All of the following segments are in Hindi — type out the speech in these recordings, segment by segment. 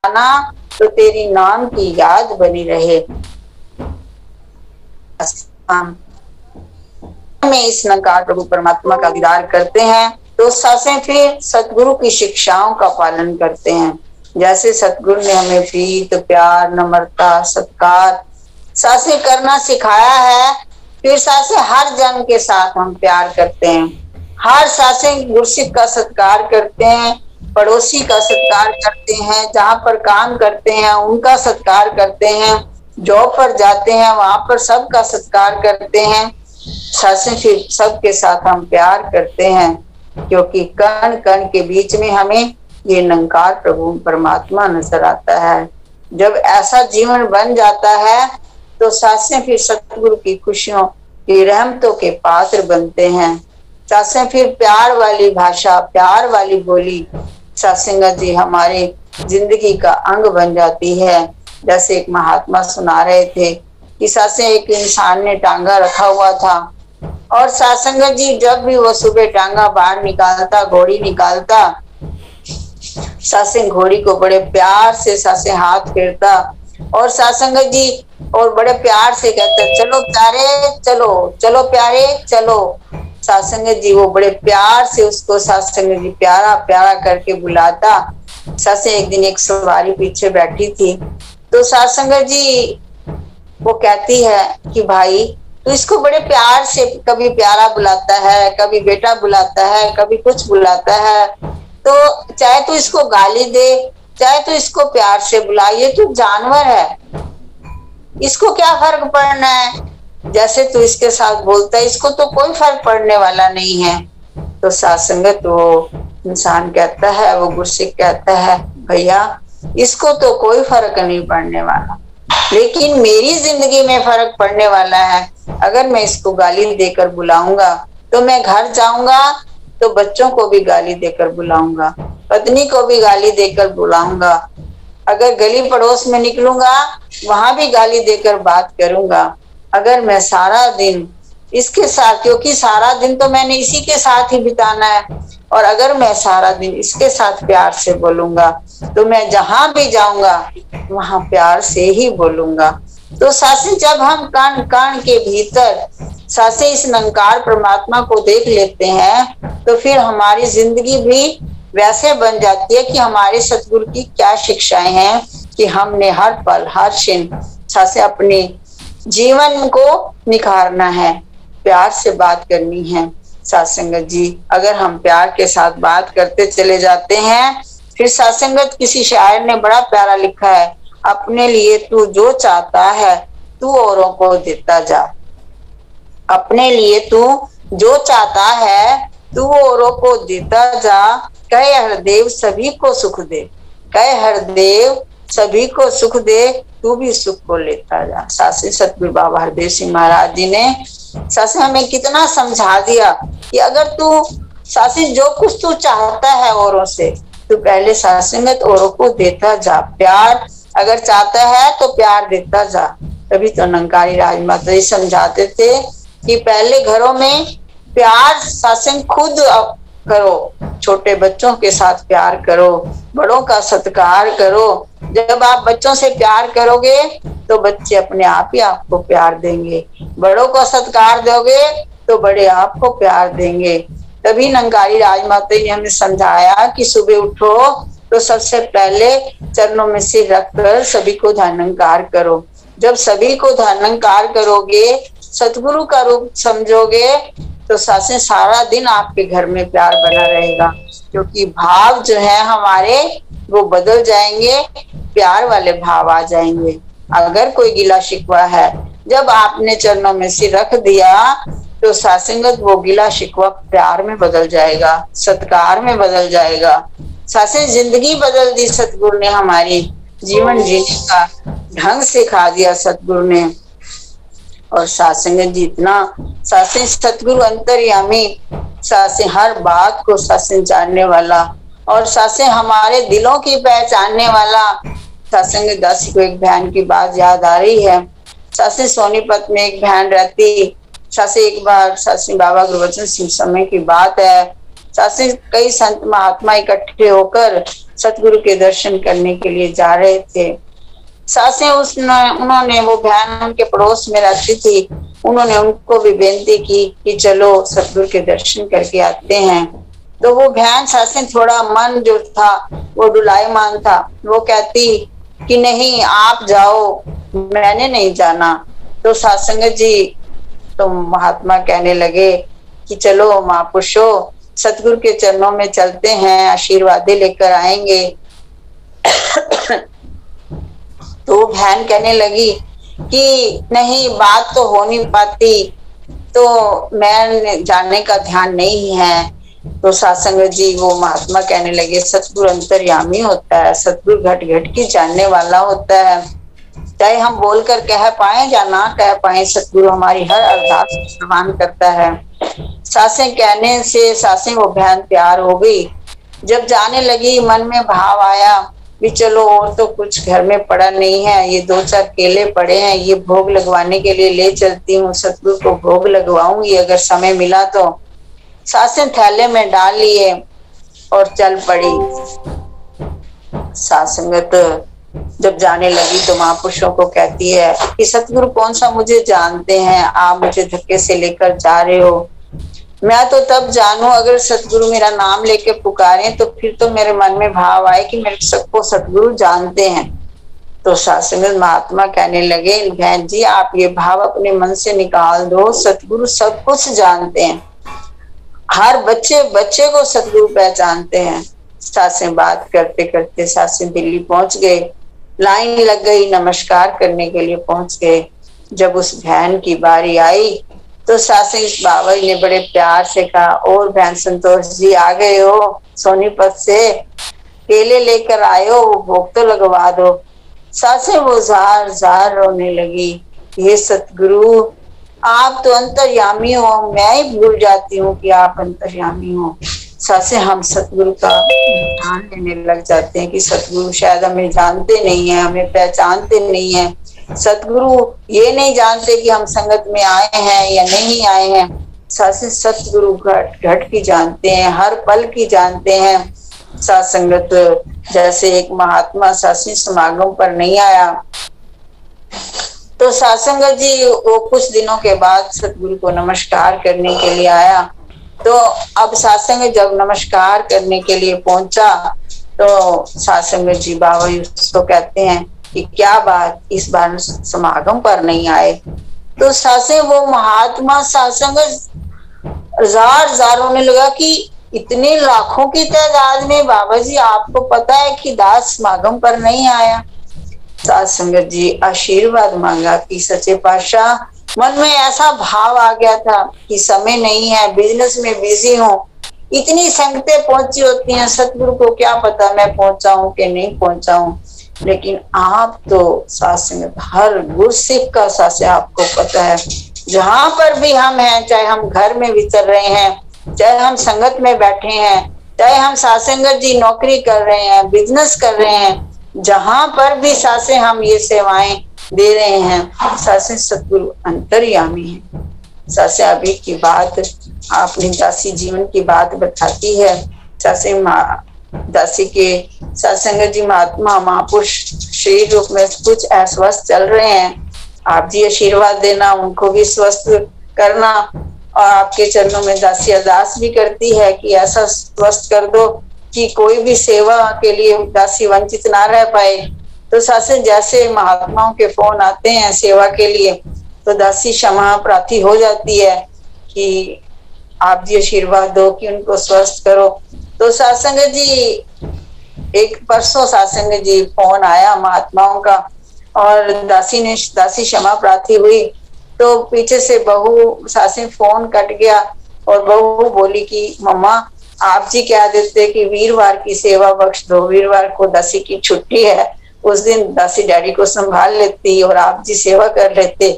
जाना तो तेरी नाम की याद बनी रहे। में इस निरंकार प्रभु परमात्मा का दीदार करते हैं तो सांसें फिर सतगुरु की शिक्षाओं का पालन करते हैं। जैसे सतगुरु ने हमें प्रीत, प्यार, नम्रता, सत्कार सांसें करना सिखाया है, फिर सांसें हर जन के साथ हम प्यार करते हैं। हर सांसें गुरसिक का सत्कार करते हैं, पड़ोसी का सत्कार करते हैं, जहाँ पर काम करते हैं उनका सत्कार करते हैं, जॉब पर जाते हैं वहां पर सबका सत्कार करते हैं। सांसें फिर सबके साथ हम प्यार करते हैं, क्योंकि कण कण के बीच में हमें ये निरंकार प्रभु परमात्मा नजर आता है। जब ऐसा जीवन बन जाता है तो सांसें फिर सतगुरु की खुशियों की रहमतों के पात्र बनते हैं। सांसें फिर प्यार वाली भाषा, प्यार वाली बोली सत्संगत जी हमारे जिंदगी का अंग बन जाती है। जैसे एक महात्मा सुना रहे थे कि सांसें एक इंसान ने टांगा रखा हुआ था और सत्संगत जी जब भी वो सुबह टांगा बाहर निकालता, घोड़ी निकालता, सांसें घोड़ी को बड़े प्यार से सांसें हाथ फेरता और सत्संगत जी और बड़े प्यार से कहता चलो प्यारे चलो, चलो प्यारे चलो। सत्संगत जी वो बड़े प्यार से उसको सत्संगत जी प्यारा प्यारा करके बुलाता। सांसें एक दिन एक सवारी पीछे बैठी थी तो सत्संगत जी वो कहती है कि भाई तो इसको बड़े प्यार से कभी प्यारा बुलाता है, कभी बेटा बुलाता है, कभी कुछ बुलाता है, तो चाहे तो इसको गाली दे, चाहे तो इसको प्यार से बुला, ये तो जानवर है, इसको क्या फर्क पड़ना है। जैसे तू इसके साथ बोलता है इसको तो कोई फर्क पड़ने वाला नहीं है। तो सत्संगत वो इंसान कहता है, वो गुरसिक कहता है भैया इसको तो कोई फर्क नहीं पड़ने वाला, लेकिन मेरी जिंदगी में फर्क पड़ने वाला है। अगर मैं इसको गाली देकर बुलाऊंगा तो मैं घर जाऊंगा तो बच्चों को भी गाली देकर बुलाऊंगा, पत्नी को भी गाली देकर बुलाऊंगा, अगर गली पड़ोस में निकलूंगा वहां भी गाली देकर बात करूंगा। अगर मैं सारा दिन इसके साथ, क्योंकि सारा दिन तो मैंने इसी के साथ ही बिताना है, और अगर मैं सारा दिन इसके साथ प्यार से बोलूंगा तो मैं जहां भी जाऊंगा वहां प्यार से ही बोलूंगा। तो सांसें जब हम कण कण के भीतर सांसें इस निरंकार परमात्मा को देख लेते हैं तो फिर हमारी जिंदगी भी वैसे बन जाती है कि हमारे सतगुरु की क्या शिक्षाएं हैं कि हमने हर पल हर क्षण सांसें अपने जीवन को निखारना है, प्यार से बात करनी है। सत्संगत जी अगर हम प्यार के साथ बात करते चले जाते हैं, फिर सत्संगत किसी शायर ने बड़ा प्यारा लिखा है, अपने लिए तू जो चाहता है तू औरों को देता जा। अपने लिए तू जो चाहता है तू औरों को देता जा, कहे हरदेव सभी को सुख दे, कहे हरदेव सभी को सुख दे, तू भी सुख को लेता जा। सासे सतगुरु बाबा हरदेव सिंह महाराज जी ने सासे हमें कितना समझा दिया कि अगर तू सासे जो कुछ तू चाहता है औरों से, तू पहले सत्संगत औरों को देता जा। प्यार अगर चाहता है तो प्यार देता जा। तभी तो निरंकारी राजमाता जी समझाते थे कि पहले घरों में प्यार सत्संग खुद करो, छोटे बच्चों के साथ प्यार करो, बड़ों का सत्कार करो। जब आप बच्चों से प्यार करोगे तो बच्चे अपने आप ही आपको प्यार देंगे, बड़ों को सत्कार दोगे तो बड़े आपको प्यार देंगे। तभी निरंकारी राजमाता ने हमें समझाया कि सुबह उठो तो सबसे पहले चरणों में सिर रखकर सभी को ध्यानंकार करो। जब सभी को ध्यानंकार करोगे, सतगुरु का रूप समझोगे, तो सासे सारा दिन आपके घर में प्यार बना रहेगा, क्योंकि भाव जो है हमारे वो बदल जाएंगे, प्यार वाले भाव आ जाएंगे। अगर कोई गिला शिकवा है, जब आपने चरणों में सिर रख दिया तो सासंगत वो गिला शिकवा प्यार में बदल जाएगा, सत्कार में बदल जाएगा। सासे जिंदगी बदल दी सतगुरु ने, हमारी जीवन जीने का ढंग सिखा दिया सतगुरु ने। और सासंगत जितना सासे सतगुरु अंतर्यामी, सासे हर बात को सासे जानने वाला और सासे हमारे दिलों की पहचानने वाला। सासंगत दासी को एक बहन की बात याद आ रही है। सासे सोनीपत में एक बहन रहती। सासे एक बार सासे बाबा गुरबचन सिंह समय की बात है, सासे कई संत महात्मा इकट्ठे होकर सतगुरु के दर्शन करने के लिए जा रहे थे। सासे उन्होंने वो बहन उनके पड़ोस में रहती थी, उन्होंने उनको भी बेनती की कि चलो सतगुरु के दर्शन करके आते हैं। तो वो बहन सासे थोड़ा मन जो था वो डुलाईमान था, वो कहती कि नहीं आप जाओ, मैंने नहीं जाना। तो सत्संगत जी तो महात्मा कहने लगे कि चलो महापुरुषो सतगुरु के चरणों में चलते हैं, आशीर्वाद लेकर आएंगे। तो बहन कहने लगी कि नहीं बात तो हो नहीं पाती, तो मैं जाने का ध्यान नहीं है। तो सत्संगत जी वो महात्मा कहने लगे सतगुरु अंतर्यामी होता है, सतगुरु घट घट की जानने वाला होता है, चाहे हम बोलकर कह पाए या ना कह पाए, सतगुरु हमारी हर अरदास प्रवान करता है। सासें कहने से सासें वो बहन तैयार हो गई। जब जाने लगी मन में भाव आया भी चलो और तो कुछ घर में पड़ा नहीं है, ये 2-4 केले पड़े हैं, ये भोग लगवाने के लिए ले चलती हूँ, सतगुरु को भोग लगवाऊंगी अगर समय मिला तो। सासें थैले में डाल लिए और चल पड़ी। सासंगत जब जाने लगी तो महापुरुषों को कहती है कि सतगुरु कौन सा मुझे जानते हैं, आप मुझे धक्के से लेकर जा रहे हो। मैं तो तब जानू अगर सतगुरु मेरा नाम लेके पुकारे, तो फिर तो मेरे मन में भाव आए कि मेरे सबको सतगुरु जानते हैं। तो सत्संगत महात्मा कहने लगे बहन जी आप ये भाव अपने मन से निकाल दो, सतगुरु सब कुछ जानते हैं, हर बच्चे को सतगुरु पहचानते हैं। सासे बात करते करते सासे दिल्ली पहुंच गए, लाइन लग गई, नमस्कार करने के लिए पहुंच गए। जब उस बहन की बारी आई तो सासे बाबा जी ने बड़े प्यार से कहा और बहन संतोष जी आ गए हो सोनीपत से, केले लेकर आए हो, वो भोग तो लगवा दो। सासे वो जार रोने लगी, ये सतगुरु आप तो अंतर्यामी हो, मैं ही भूल जाती हूँ कि आप अंतर्यामी हो। सासे हम सतगुरु का ध्यान लेने लग जाते हैं कि सतगुरु शायद हमें जानते नहीं है, हमें पहचानते नहीं है, सतगुरु ये नहीं जानते कि हम संगत में आए हैं या नहीं आए हैं। सासे सतगुरु घट घट की जानते हैं, हर पल की जानते हैं। सत्संगत जैसे एक महात्मा सासी समागम पर नहीं आया तो सत्संगत जी वो कुछ दिनों के बाद सतगुरु को नमस्कार करने के लिए आया। तो अब सत्संग जब नमस्कार करने के लिए पहुंचा तो सत्संगत जी बाबा जी उसको कहते हैं कि क्या बात इस बार समागम पर नहीं आए। तो सासे वो महात्मा सत्संग जार होने लगा कि इतने लाखों की तादाद में बाबा जी आपको पता है कि दास समागम पर नहीं आया। सत्संगत जी आशीर्वाद मांगा कि सच्चे पातशाह, मन में ऐसा भाव आ गया था कि समय नहीं है, बिजनेस में बिजी हूँ, इतनी संगतें पहुंची होती हैं, सतगुरु को क्या पता मैं पहुंचा हूँ कि नहीं पहुंचा हूँ, लेकिन आप तो सत्संगत हर गुरसिख का सासे आपको पता है। जहां पर भी हम हैं, चाहे हम घर में विचर रहे हैं, चाहे हम संगत में बैठे हैं, चाहे हम सत्संगत जी नौकरी कर रहे हैं, बिजनेस कर रहे हैं, जहां पर भी सासे हम ये सेवाएं दे रहे हैं, सासे सतगुरु अंतर्यामी है। सासे अभी की बात आपने दासी जीवन की बात बताती है। सासे दासी के सत्संगत जी महात्मा महापुरुष शरीर रूप में कुछ अस्वस्थ चल रहे हैं, आप जी आशीर्वाद देना, उनको भी स्वस्थ करना। और आपके चरणों में दासी अरदास भी करती है कि ऐसा स्वस्थ कर दो कि कोई भी सेवा के लिए दासी वंचित ना रह पाए। तो सासे जैसे महात्माओं के फोन आते हैं सेवा के लिए तो दासी क्षमा प्रार्थी हो जाती है कि आप जी आशीर्वाद दो कि उनको स्वस्थ करो। तो सत्संग जी एक परसों सत्संग जी फोन आया महात्माओं का और दासी क्षमा प्रार्थी हुई तो पीछे से बहू सासे फोन कट गया और बहू बोली कि मम्मा आप जी कह देते कि वीरवार की सेवा बख्श दो, वीरवार को दासी की छुट्टी है, उस दिन दासी डैडी को संभाल लेती और आप जी सेवा कर लेते।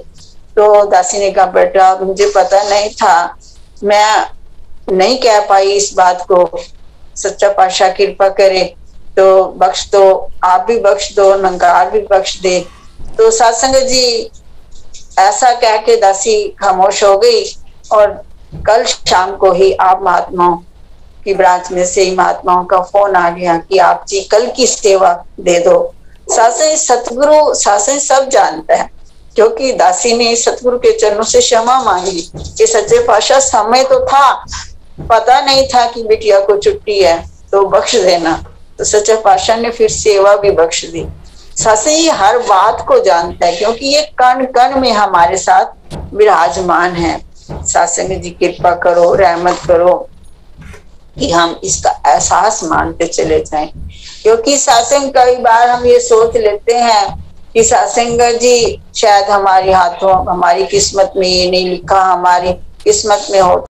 तो दासी ने कहा बेटा मुझे पता नहीं था, मैं नहीं कह पाई इस बात को, सच्चा पातशाह कृपा करे तो बख्श दो, आप भी बख्श दो, नंकार भी बख्श दे। तो सत्संग जी ऐसा कह के दासी खामोश हो गई और कल शाम को ही आप महात्माओं की ब्रांच में से ही महात्माओं का फोन आ गया कि आप जी कल की सेवा दे दो। सासंग सतगुरु सासंग सब जानता है, क्योंकि दासी ने सतगुरु के चरणों से क्षमा मांगी कि सच्चे पातशाह समय तो था, पता नहीं था कि बिटिया को छुट्टी है तो बख्श देना। तो सच्चे पातशाह ने फिर सेवा भी बख्श दी। सासंग हर बात को जानता है, क्योंकि ये कण कण में हमारे साथ विराजमान है। सासंग जी कृपा करो, रहमत करो कि हम इसका एहसास मानते चले जाएं। क्योंकि सासंग कई बार हम ये सोच लेते हैं कि सासंग जी शायद हमारे हाथों, हमारी किस्मत में ये नहीं लिखा, हमारी किस्मत में हो